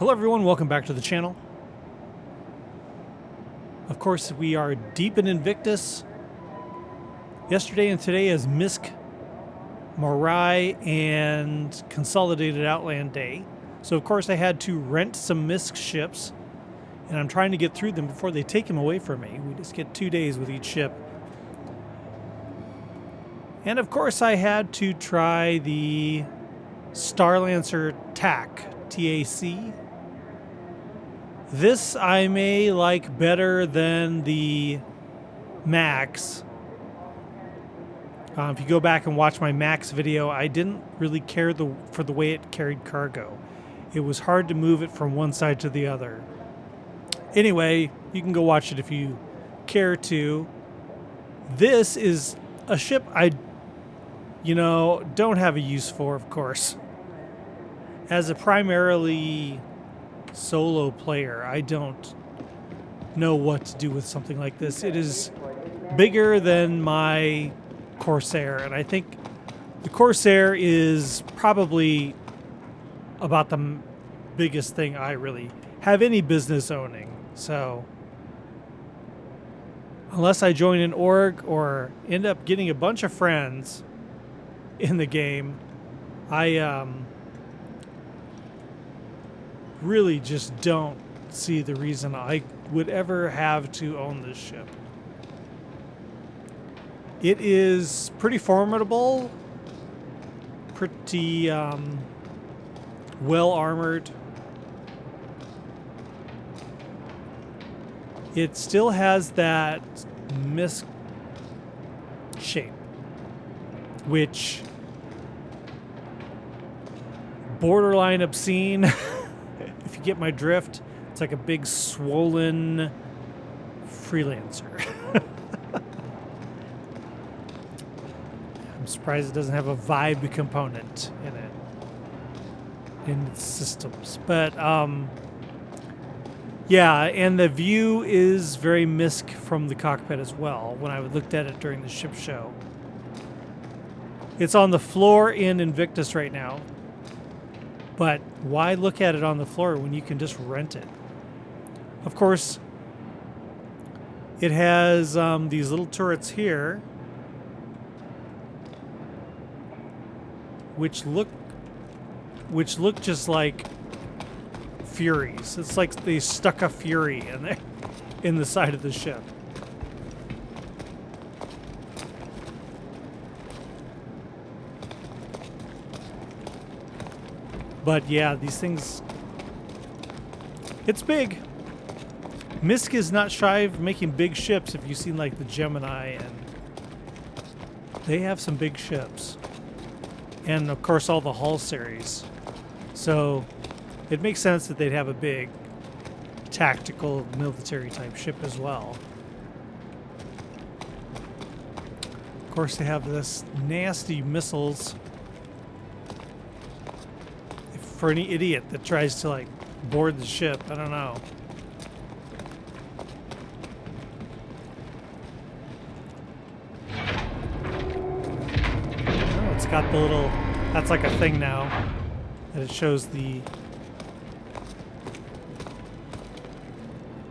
Hello everyone, welcome back to the channel. Of course, we are deep in Invictus. Yesterday and today is MISC, Marai, and Consolidated Outland Day. So of course I had to rent some MISC ships, and I'm trying to get through them before they take them away from me. We just get 2 days with each ship. And of course I had to try the Starlancer TAC, TAC. This I may like better than the Max. If you go back and watch my Max video, I didn't really care for the way it carried cargo. It was hard to move it from one side to the other. Anyway, you can go watch it if you care to. This is a ship I, don't have a use for, of course. As a primarily solo player, I don't know what to do with something like this. It is bigger than my Corsair, and I think the Corsair is probably about the biggest thing I really have any business owning. So unless I join an org or end up getting a bunch of friends in the game, I really just don't see the reason I would ever have to own this ship. It is pretty formidable, pretty well armored. It still has that MISC shape, which borderline obscene. If you get my drift, it's like a big swollen freelancer. I'm surprised it doesn't have a vibe component in it, in its systems. But yeah, and the view is very MISC from the cockpit as well when I looked at it during the ship show. It's on the floor in Invictus right now. But why look at it on the floor when you can just rent it? Of course, it has these little turrets here, which look just like Furies. It's like they stuck a Fury in there, in the side of the ship. But yeah, these things, it's big. MISC is not shy of making big ships. If you've seen like the Gemini, and they have some big ships. And of course all the Hull series. So it makes sense that they'd have a big tactical military type ship as well. Of course they have this nasty missiles. For any idiot that tries to like board the ship, I don't know. Oh, it's got the little, that's like a thing now, that it shows the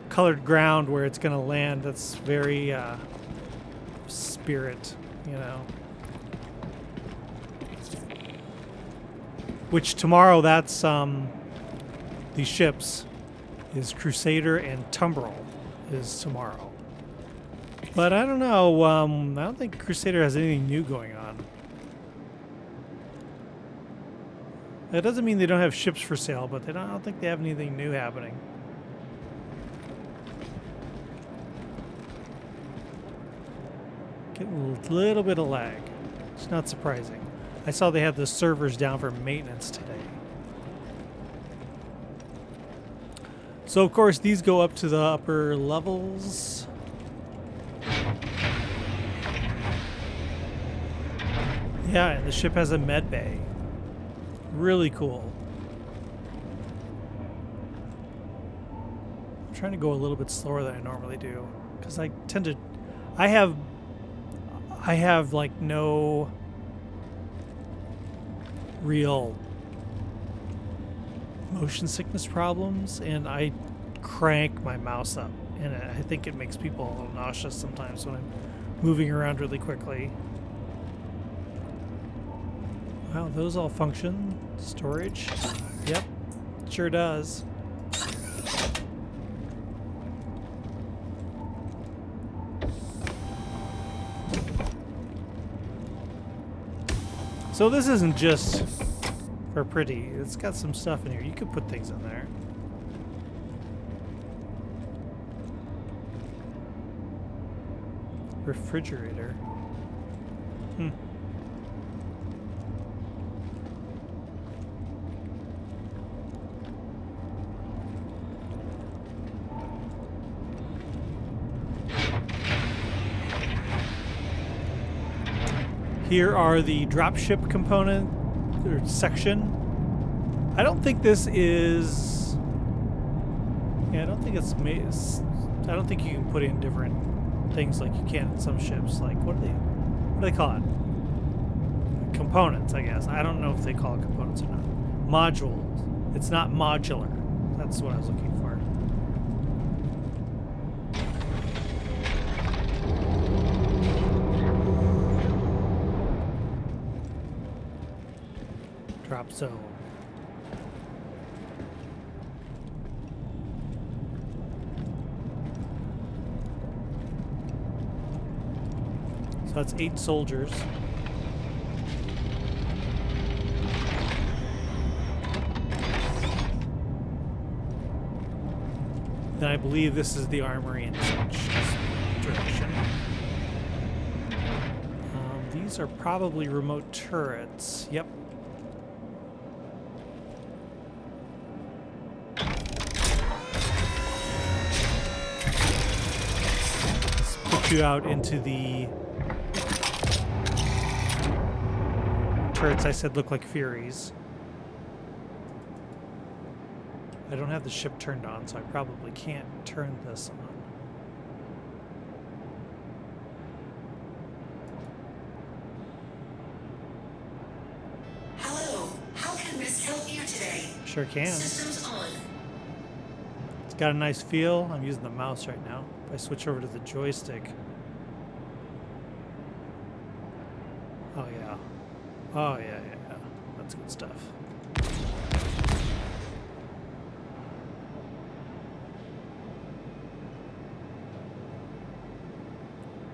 colored ground where it's going to land. That's very Spirit, Which tomorrow, that's these ships is Crusader and Tumbrel is tomorrow. But I don't know. I don't think Crusader has anything new going on. That doesn't mean they don't have ships for sale, but I don't think they have anything new happening. Getting a little bit of lag. It's not surprising. I saw they have the servers down for maintenance today. So of course these go up to the upper levels. Yeah, and the ship has a med bay. Really cool. I'm trying to go a little bit slower than I normally do, because I tend to, I have like no real motion sickness problems, and I crank my mouse up, and I think it makes people a little nauseous sometimes when I'm moving around really quickly. Wow, those all function. Storage. Yep, sure does. So this isn't just for pretty. It's got some stuff in here. You could put things in there. Refrigerator. Here are the dropship component or section. I don't think this is. Yeah, I don't think it's made. I don't think you can put in different things like you can in some ships. Like what do they call it? Components, I guess. I don't know if they call it components or not. Modules. It's not modular. That's what I was looking for. Drop zone. So that's 8 soldiers. Then I believe this is the armory in such direction. These are probably remote turrets. Yep. Let's put you out into the turrets I said look like Furies. I don't have the ship turned on, so I probably can't turn this on. Hello, how can MISC help you today? Sure can. Systems on. It's got a nice feel. I'm using the mouse right now. If I switch over to the joystick. Oh yeah. Oh yeah. That's good stuff.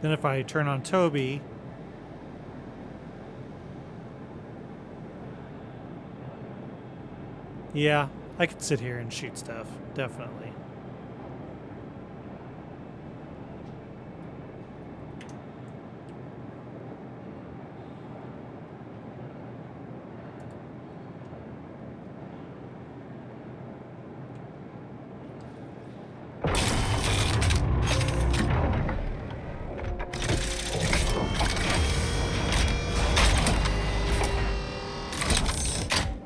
Then if I turn on Toby, yeah, I could sit here and shoot stuff, definitely.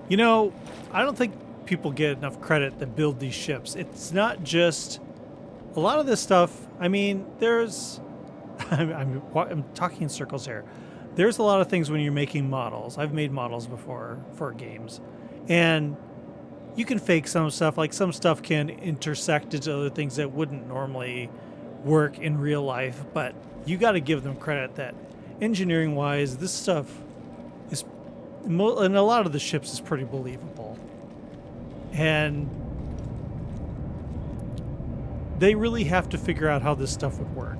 You know, I don't think people get enough credit that build these ships. It's not just a lot of this stuff. I mean, there's I'm talking in circles here. There's a lot of things when you're making models. I've made models before for games, and you can fake some stuff. Like some stuff can intersect into other things that wouldn't normally work in real life. But you got to give them credit that engineering-wise, this stuff is. And a lot of the ships is pretty believable, and they really have to figure out how this stuff would work.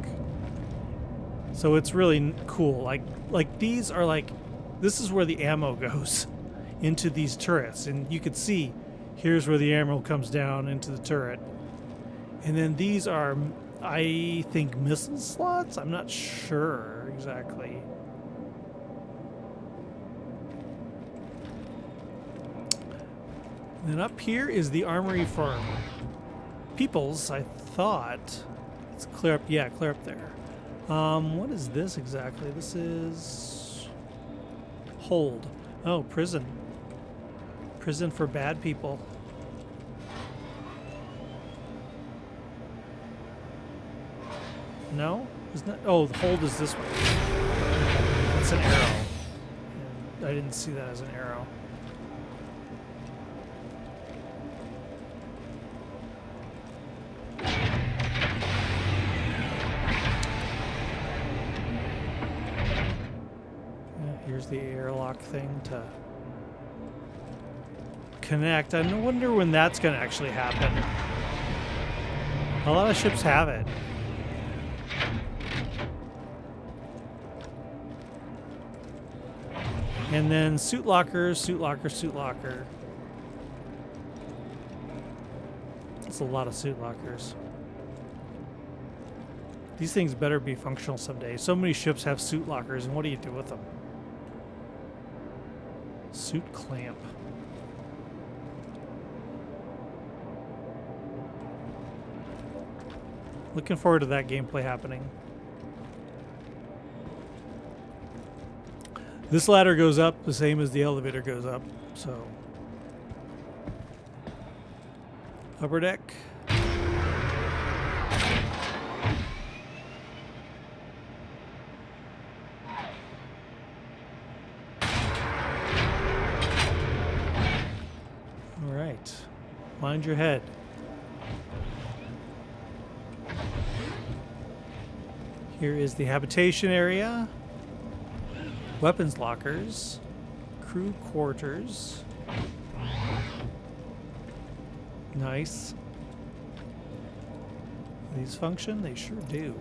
So it's really cool. Like these are like, this is where the ammo goes into these turrets, and you could see here's where the ammo comes down into the turret, and then these are, I think, missile slots. I'm not sure exactly. And then up here is the armory for peoples, I thought. Let's clear up, yeah, clear up there. What is this exactly? This is hold. Oh, prison. Prison for bad people. No? Isn't that? Oh, the hold is this way. That's an arrow. And I didn't see that as an arrow. There's the airlock thing to connect. I wonder when that's going to actually happen. A lot of ships have it. And then suit locker, suit locker, suit locker. That's a lot of suit lockers. These things better be functional someday. So many ships have suit lockers, and what do you do with them? Suit clamp. Looking forward to that gameplay happening. This ladder goes up the same as the elevator goes up, so. Upper deck. All right. Mind your head. Here is the habitation area. Weapons lockers, crew quarters. Nice. These function? They sure do.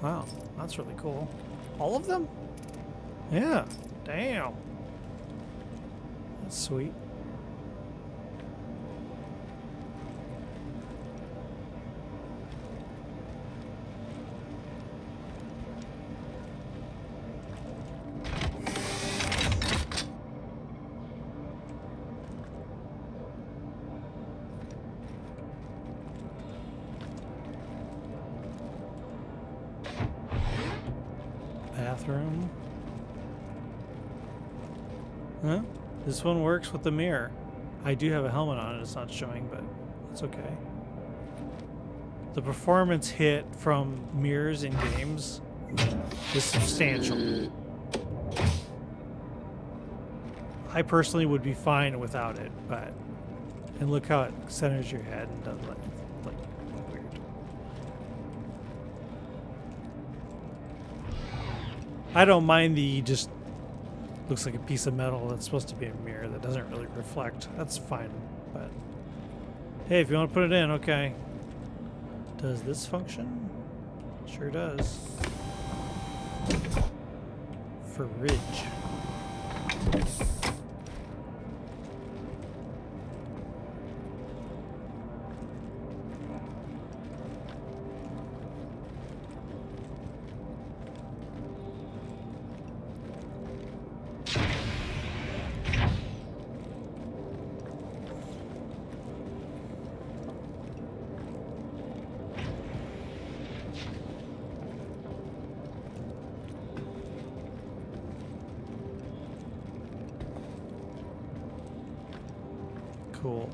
Wow, that's really cool. All of them? Yeah, damn. That's sweet. Bathroom. Huh? This one works with the mirror. I do have a helmet on it. It's not showing, but it's okay. The performance hit from mirrors in games is substantial. I personally would be fine without it, but... And look how it centers your head and does like weird. I don't mind the just looks like a piece of metal that's supposed to be a mirror that doesn't really reflect. That's fine, but hey, if you want to put it in, okay. Does this function? Sure does. Fridge. Cool.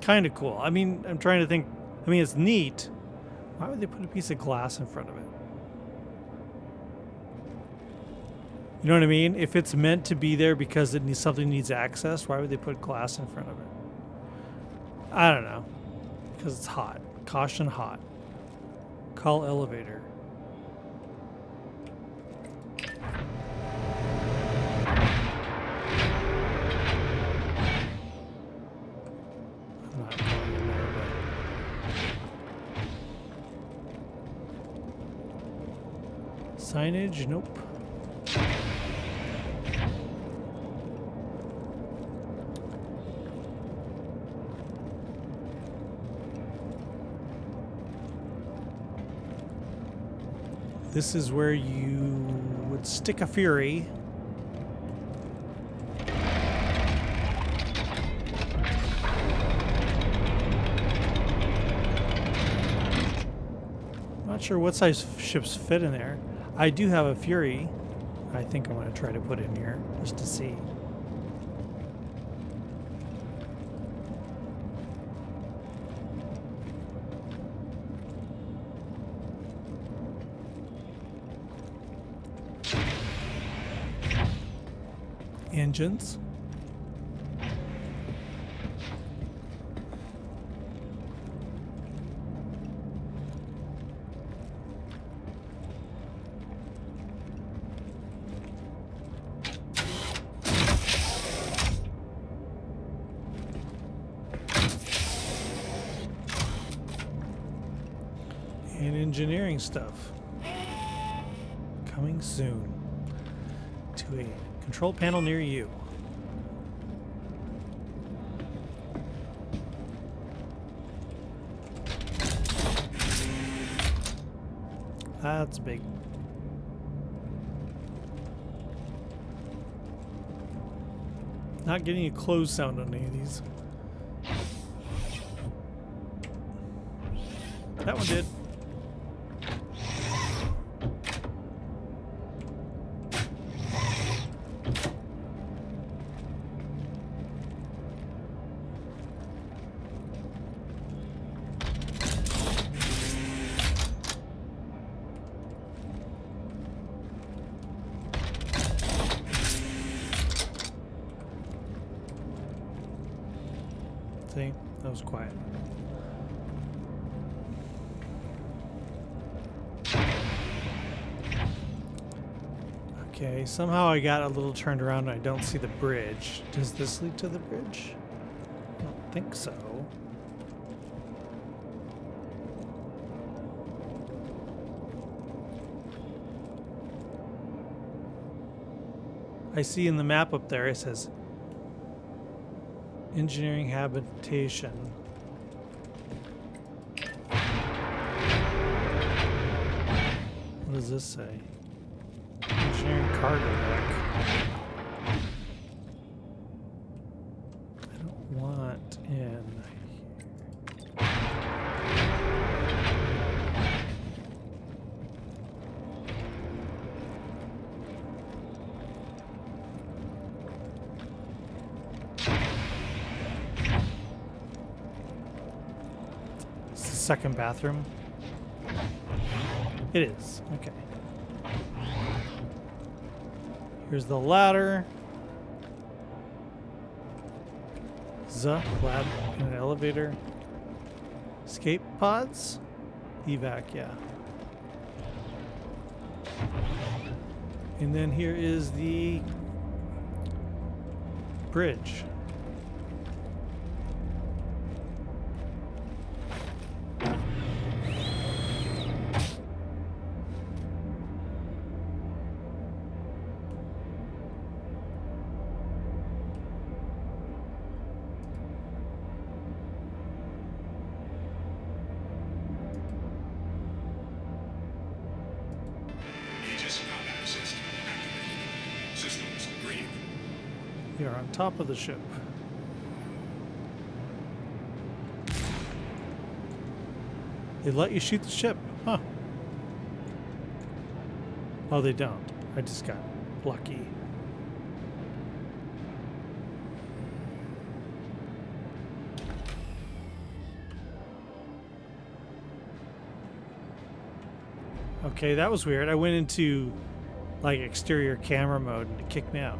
Kind of cool. I mean, I'm trying to think. I mean, it's neat. Why would they put a piece of glass in front of it? You know what I mean? If it's meant to be there because it needs something needs access, why would they put glass in front of it? I don't know. Because it's hot. Caution hot. Call elevator. Signage? Nope. This is where you would stick a Fury. Not sure what size ships fit in there. I do have a Fury. I think I'm going to try to put in here just to see. Engines. And engineering stuff. Coming soon to a control panel near you. That's big. Not getting a close sound on any of these. That one did. See, that was quiet. Okay, somehow I got a little turned around and I don't see the bridge. Does this lead to the bridge? I don't think so. I see in the map up there it says engineering habitation. What does this say? Engineering cargo deck. I don't want in. Second bathroom? It is. Okay. Here's the ladder. Lab in an elevator. Escape pods? Evac, yeah. And then here is the bridge. We are on top of the ship. They let you shoot the ship, huh? Oh, they don't. I just got lucky. Okay, that was weird. I went into like exterior camera mode and it kicked me out.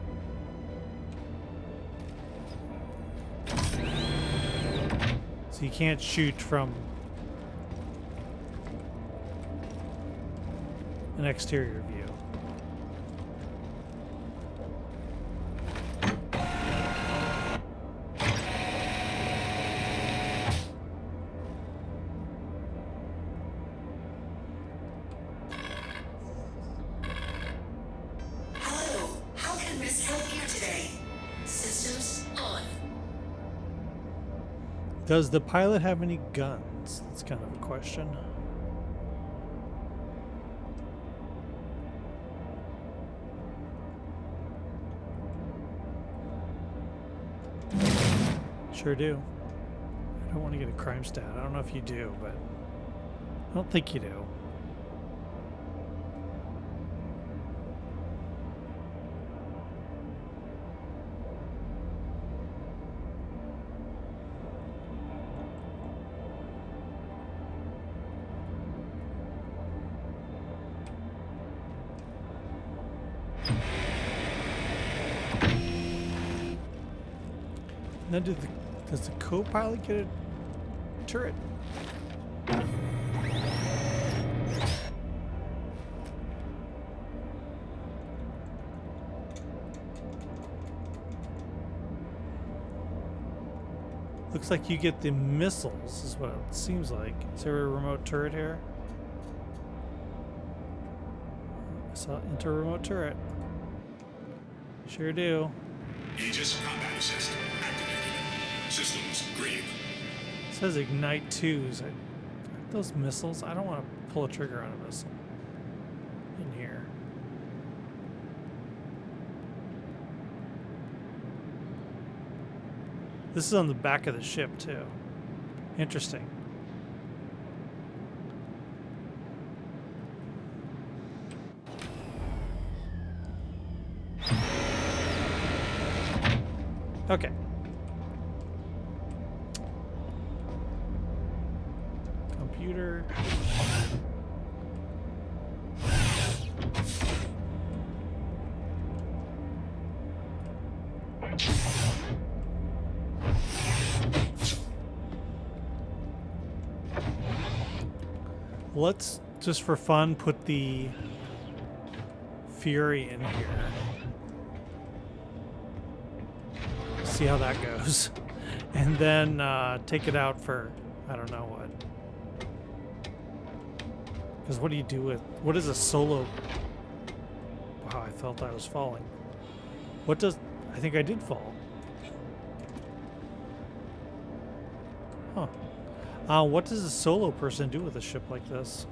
So you can't shoot from an exterior view. Hello, how can MISC help you today? Systems on. Does the pilot have any guns? That's kind of a question. Sure do. I don't want to get a crime stat. I don't know if you do, but I don't think you do. Now, does the co-pilot get a turret? Looks like you get the missiles, is what it seems like. Is there a remote turret here? So enter remote turret. Sure do. Aegis combat assist activated. Systems green. It says ignite twos. Those missiles, I don't want to pull a trigger on a missile in here. This is on the back of the ship too. Interesting. Okay. Computer. Let's, just for fun, put the Fury in here. See how that goes. And then take it out for, I don't know what. Because what do you do with, what is a solo? Wow, I felt I was falling. What does, I think I did fall. Huh. What does a solo person do with a ship like this?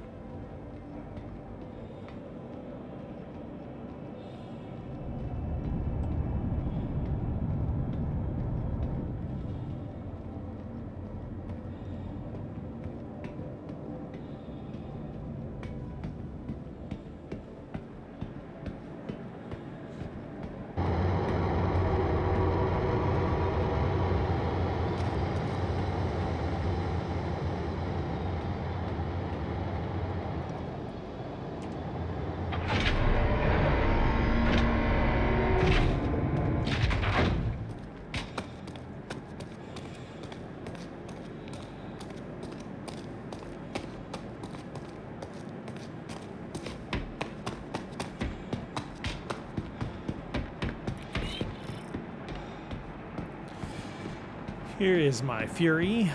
Here is my Fury.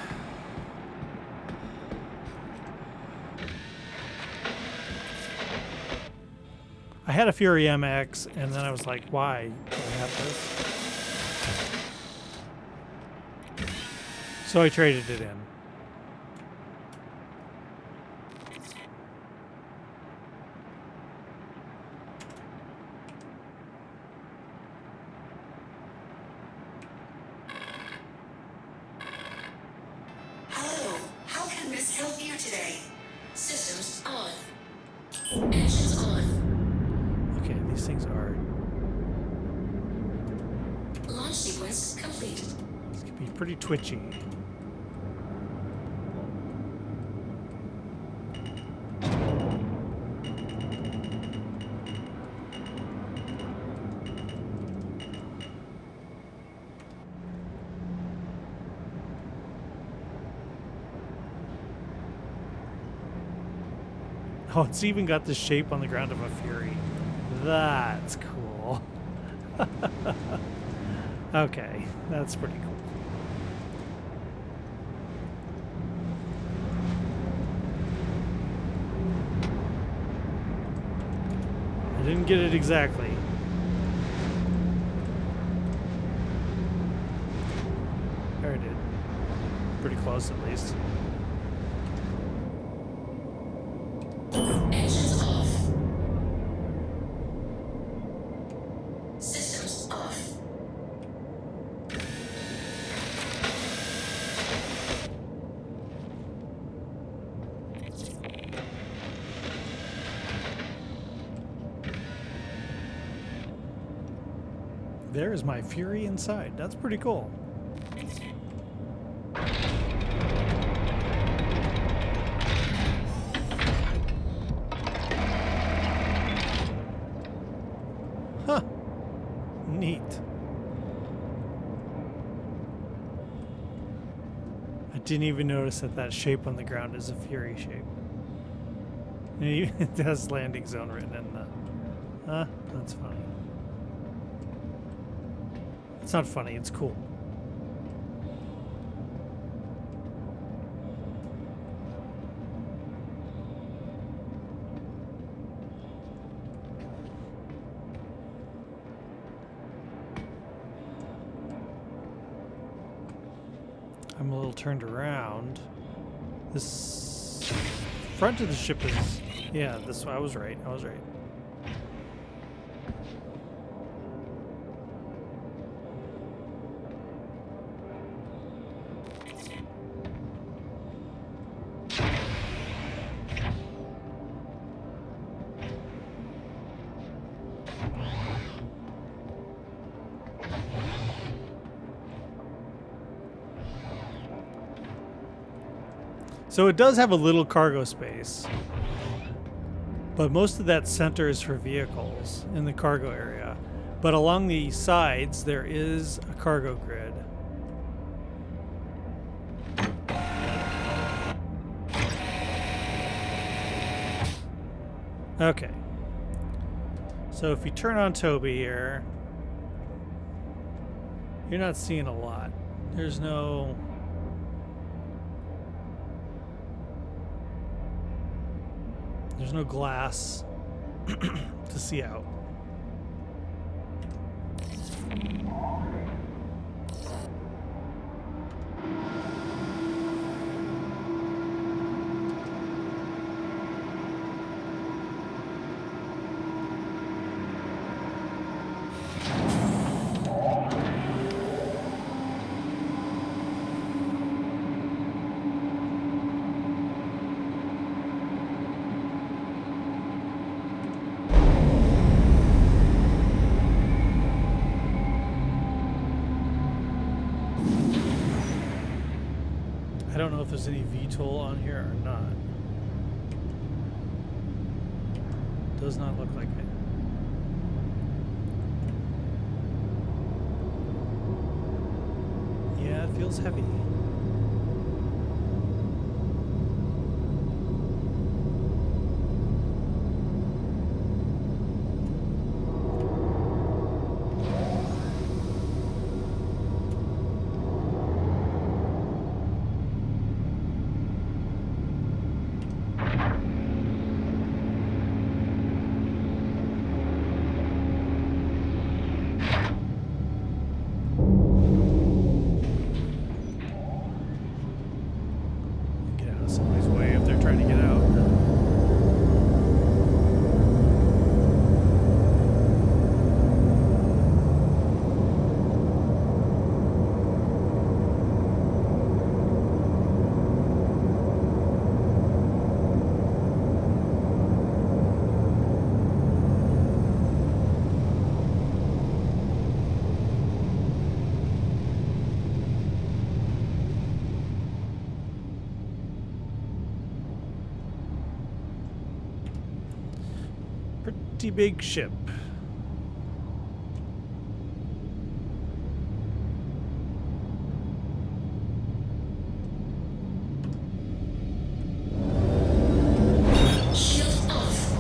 I had a Fury MX, and then I was like, why do I have this? So I traded it in. Hello, how can MISC help you today? Systems on. Engines on. Okay, these things are... Launch sequence complete. This could be pretty twitchy. Oh, it's even got the shape on the ground of a Fury. That's cool. Okay, that's pretty cool. I didn't get it exactly. There I did. Pretty close at least. Engines off. Systems off. There is my Fury inside. That's pretty cool. Huh. Neat. I didn't even notice that that shape on the ground is a Fury shape. And it has landing zone written in the... Huh? That's funny. It's not funny, it's cool. vehicle turned around. This front of the ship is... Yeah, this... I was right. I was right. So it does have a little cargo space, but most of that center is for vehicles in the cargo area. But along the sides, there is a cargo grid. Okay. So if you turn on Toby here, you're not seeing a lot. There's no... There's no glass to see out. I don't know if there's any VTOL on here or not. Does not look like it. Yeah, it feels heavy. Pretty big ship. Shield off.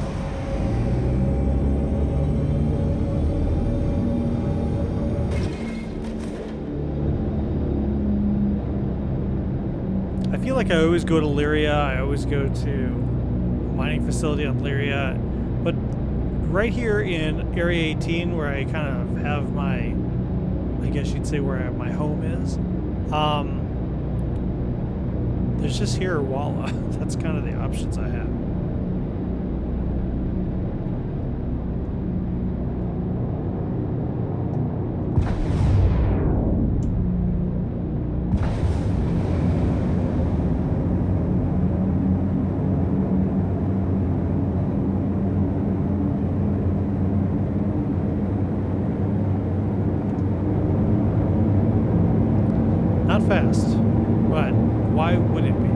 I feel like I always go to Lyria. I always go to a mining facility on Lyria. But right here in Area 18, where I kind of have my, I guess you'd say where my home is, there's just here Walla. That's kind of the options I have. Not fast, but why would it be?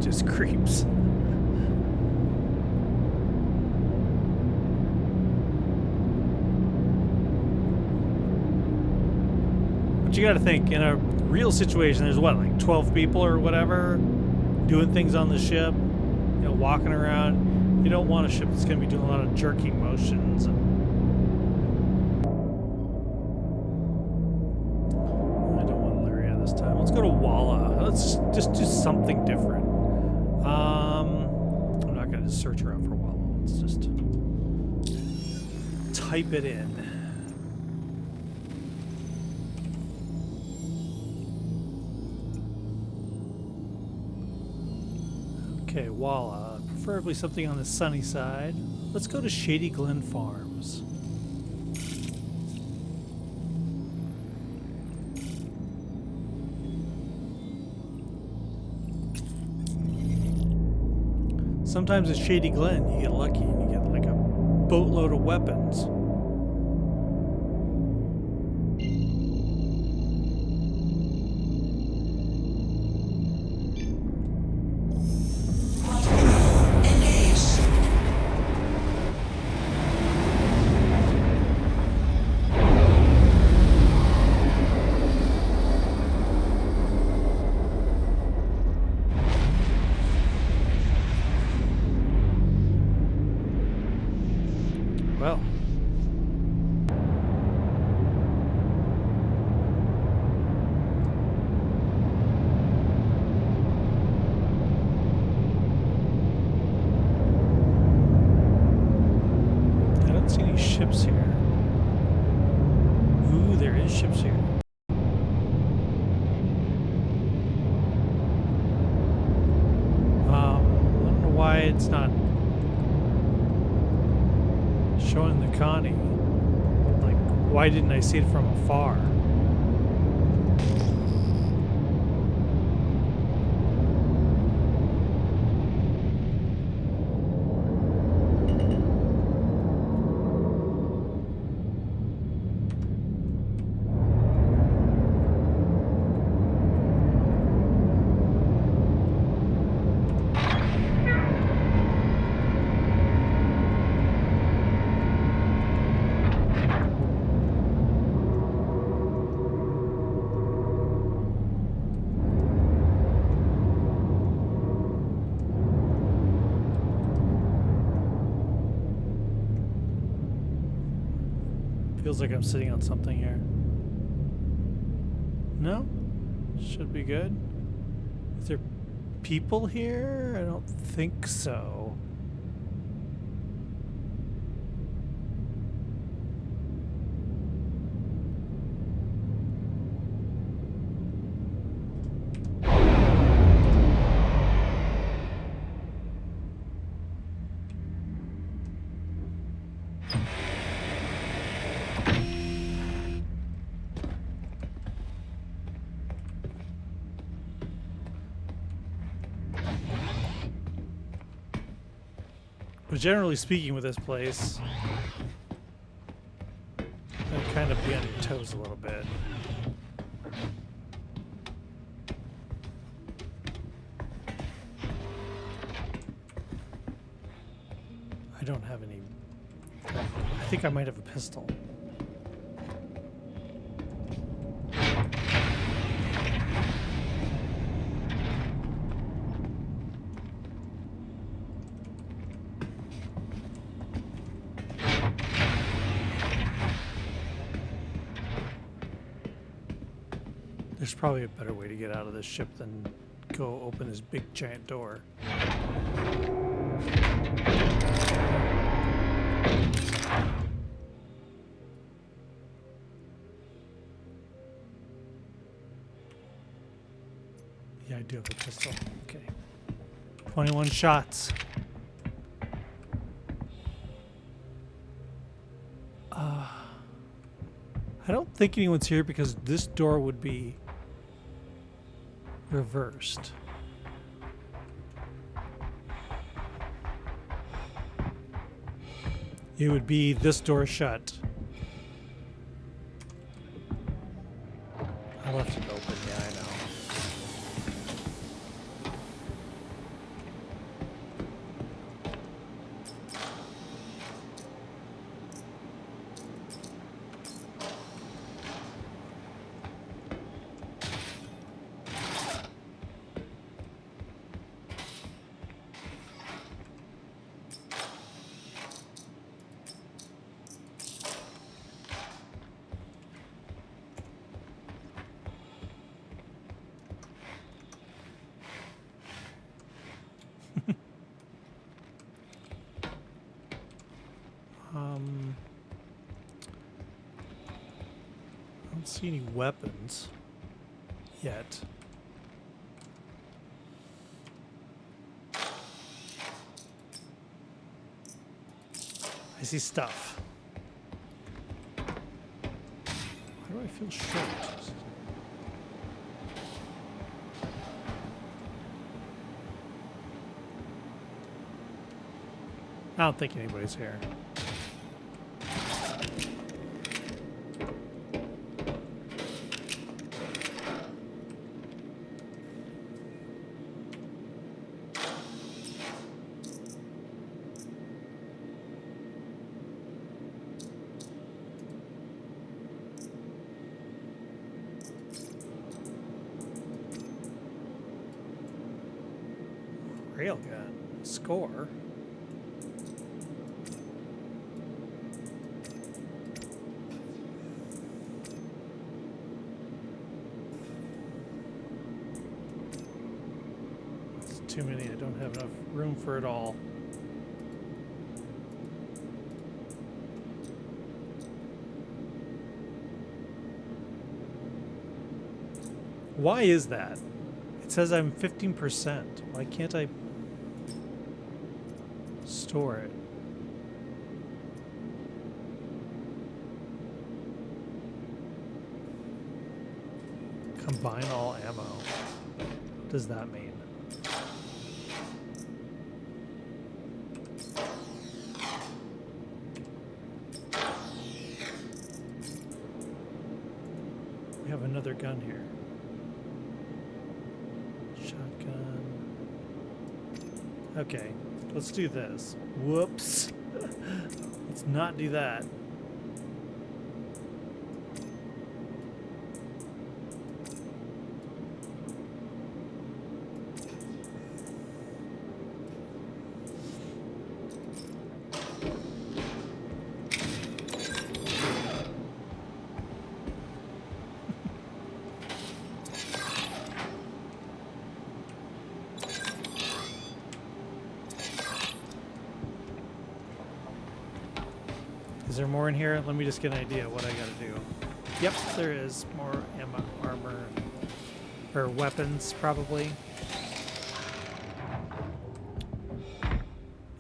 just creeps. But you got to think, in a real situation, there's what, like 12 people or whatever doing things on the ship, you know, walking around. You don't want a ship that's going to be doing a lot of jerking motions. And I don't want Laria this time. Let's go to Walla. Let's just do something different. I'm not going to just search around for Walla. Let's just type it in. Okay, Walla. Preferably something on the sunny side. Let's go to Shady Glen Farms. Sometimes at Shady Glen, you get lucky and you get like a boatload of weapons. Well, I don't see any ships here. Ooh, there is ships here. I don't know why it's not showing the Connie. Like, why didn't I see it from afar? Feels like I'm sitting on something here. No? Should be good. Is there people here? I don't think so. But generally speaking with this place, I'd kind of be on your toes a little bit. I don't have any... I think I might have a pistol. There's probably a better way to get out of this ship than go open this big giant door. Yeah, I do have a pistol. Okay. 21 shots. I don't think anyone's here because this door would be reversed. It would be this door shut. I left it open, yeah, I know. Don't see any weapons yet. I see stuff. Why do I feel short? I don't think anybody's here. Railgun. Score. It's too many. I don't have enough room for it all. Why is that? It says I'm 15%. Why can't I store it? Combine all ammo. What does that mean? We have another gun here. Shotgun. Okay, let's do this. Whoops. Let's not do that. Is there more in here? Let me just get an idea of what I gotta do. Yep, there is more ammo, armor, or weapons, probably.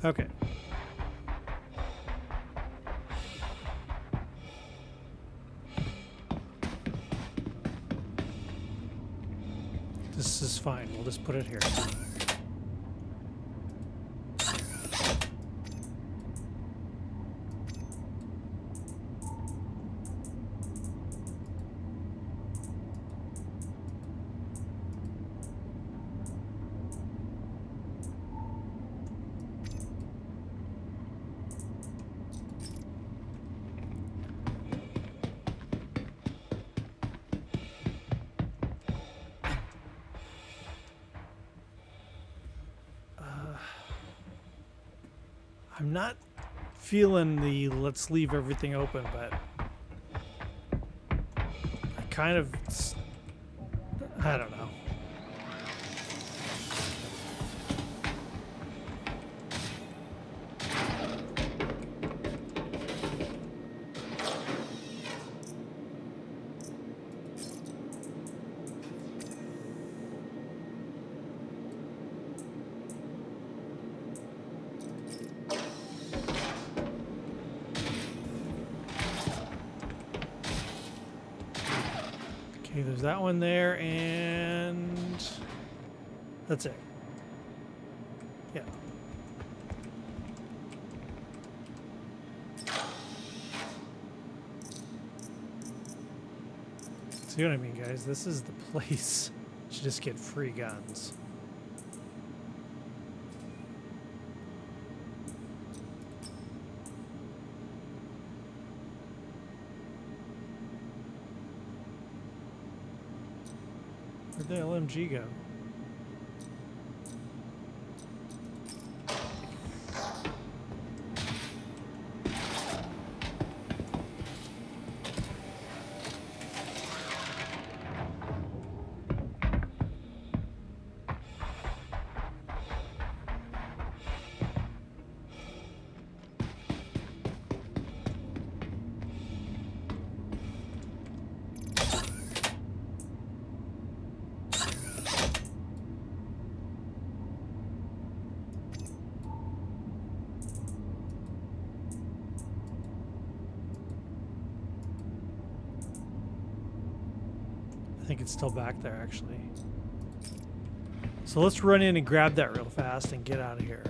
Okay. This is fine. We'll just put it here. I'm not feeling the let's leave everything open, but I kind of, I don't know. Okay, there's that one there, and that's it. Yeah. See what I mean, guys? This is the place to just get free guns. Where'd the LMG go? I think it's still back there, actually. So let's run in and grab that real fast and get out of here.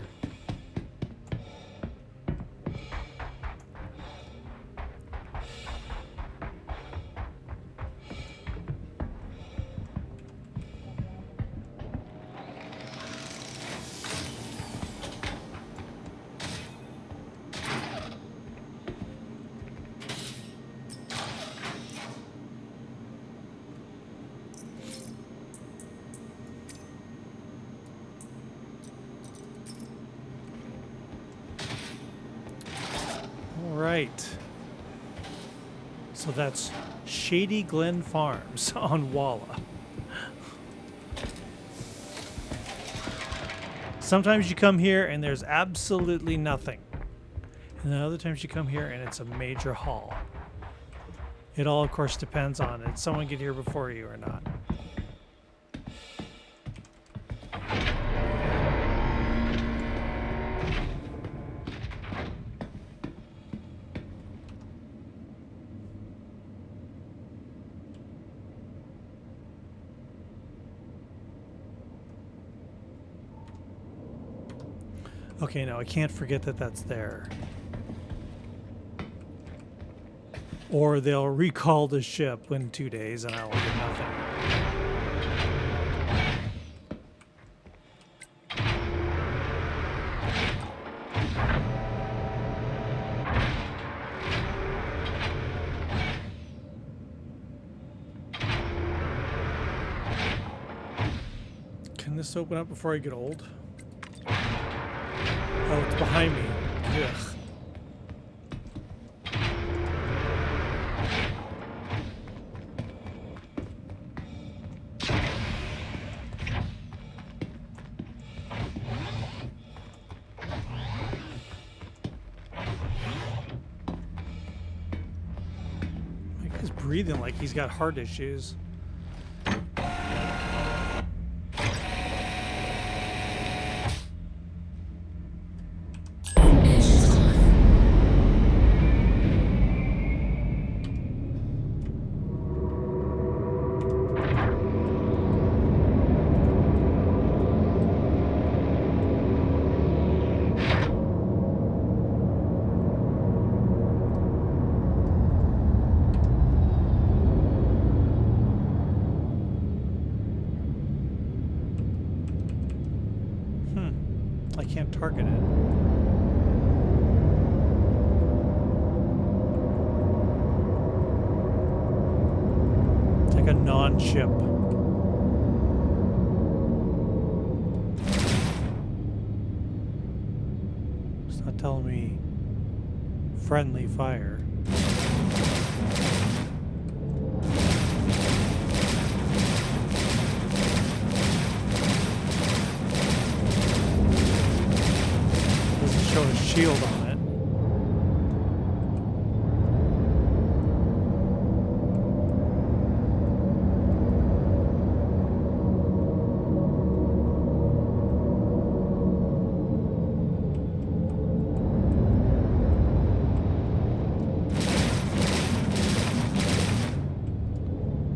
Right. So that's Shady Glen Farms on Walla. Sometimes you come here and there's absolutely nothing. And then other times you come here and it's a major haul. It all, of course, depends on did someone get here before you or not. Okay, no, I can't forget that that's there. Or they'll recall the ship in 2 days and I will get nothing. Can this open up before I get old? Oh, it's behind me. Ugh. My guy's breathing like he's got heart issues. I can't target it. It's like a non-ship. It's not telling me friendly fire. Show a shield on it.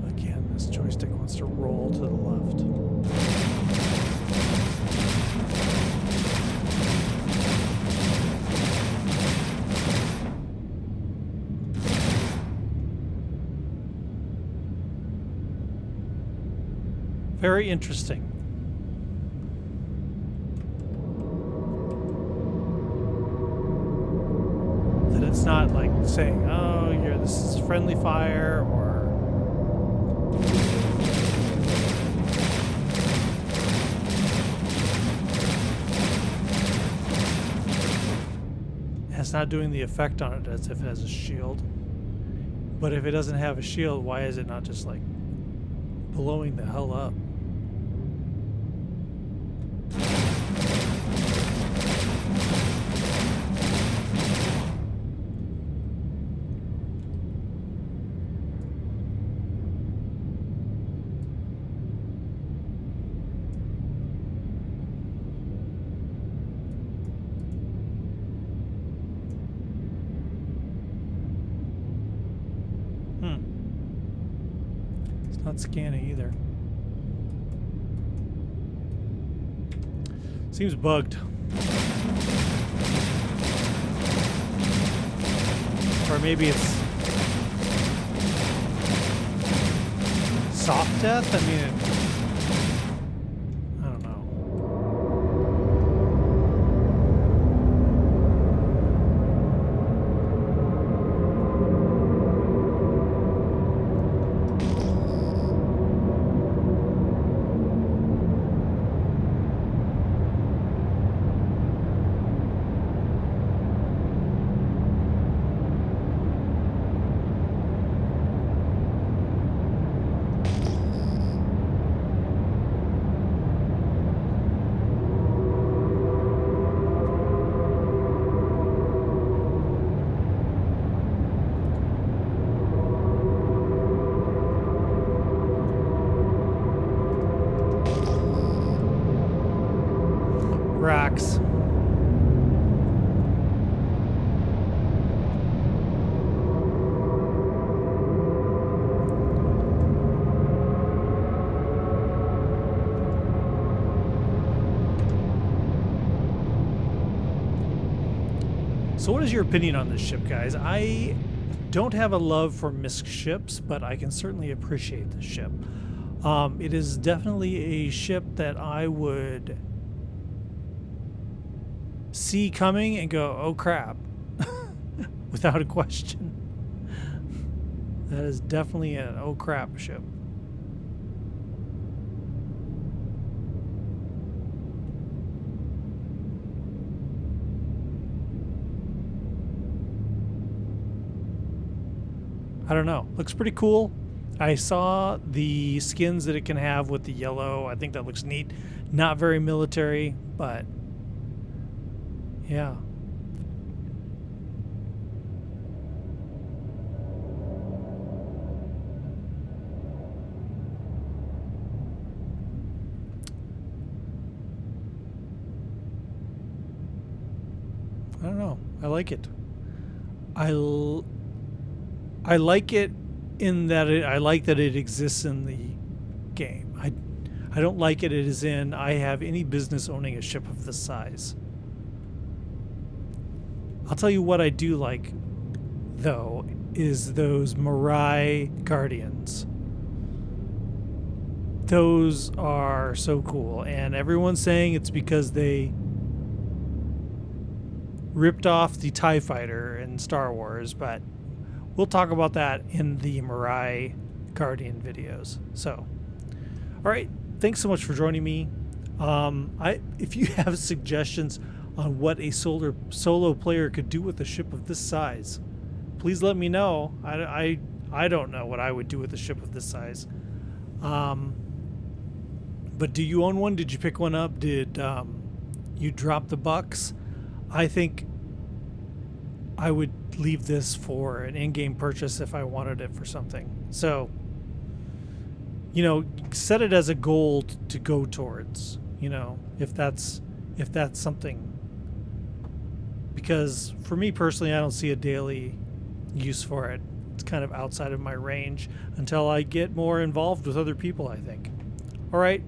Again, this joystick wants to roll to the left. Very interesting. That it's not like saying, "Oh, this is friendly fire," or it's not doing the effect on it as if it has a shield. But if it doesn't have a shield, why is it not just like blowing the hell up? Not scanning either. Seems bugged. Or maybe it's soft death? I mean, I don't know. Rocks. So what is your opinion on this ship, guys? I don't have a love for MISC ships, but I can certainly appreciate this ship. It is definitely a ship that I would see coming and go, oh crap, without a question. That is definitely an oh crap ship. I don't know. Looks pretty cool. I saw the skins that it can have with the yellow. I think that looks neat. Not very military, but yeah. I don't know. I like it. I like it in that I like that it exists in the game. I don't like it is in I have any business owning a ship of this size. I'll tell you what I do like, though, is those Mirai Guardians. Those are so cool, and everyone's saying it's because they ripped off the TIE Fighter in Star Wars, but we'll talk about that in the Mirai Guardian videos. So, all right, thanks so much for joining me. If you have suggestions on what a solo player could do with a ship of this size, please let me know. I don't know what I would do with a ship of this size. But do you own one? Did you pick one up? Did you drop the bucks? I think I would leave this for an in-game purchase if I wanted it for something. So, you know, set it as a goal to go towards, you know, if that's something. Because for me personally, I don't see a daily use for it. It's kind of outside of my range until I get more involved with other people, I think. All right.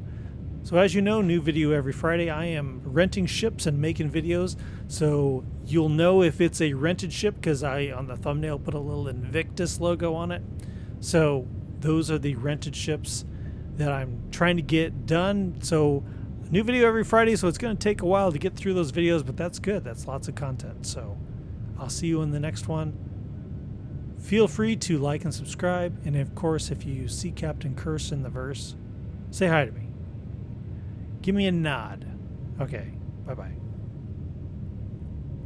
So as you know, new video every Friday. I am renting ships and making videos. So you'll know if it's a rented ship because I, on the thumbnail, put a little Invictus logo on it. So those are the rented ships that I'm trying to get done. So new video every Friday, so it's going to take a while to get through those videos, but that's good. That's lots of content. So I'll see you in the next one. Feel free to like and subscribe. And of course, if you see Captain Curse in the verse, say hi to me. Give me a nod. Okay, bye-bye.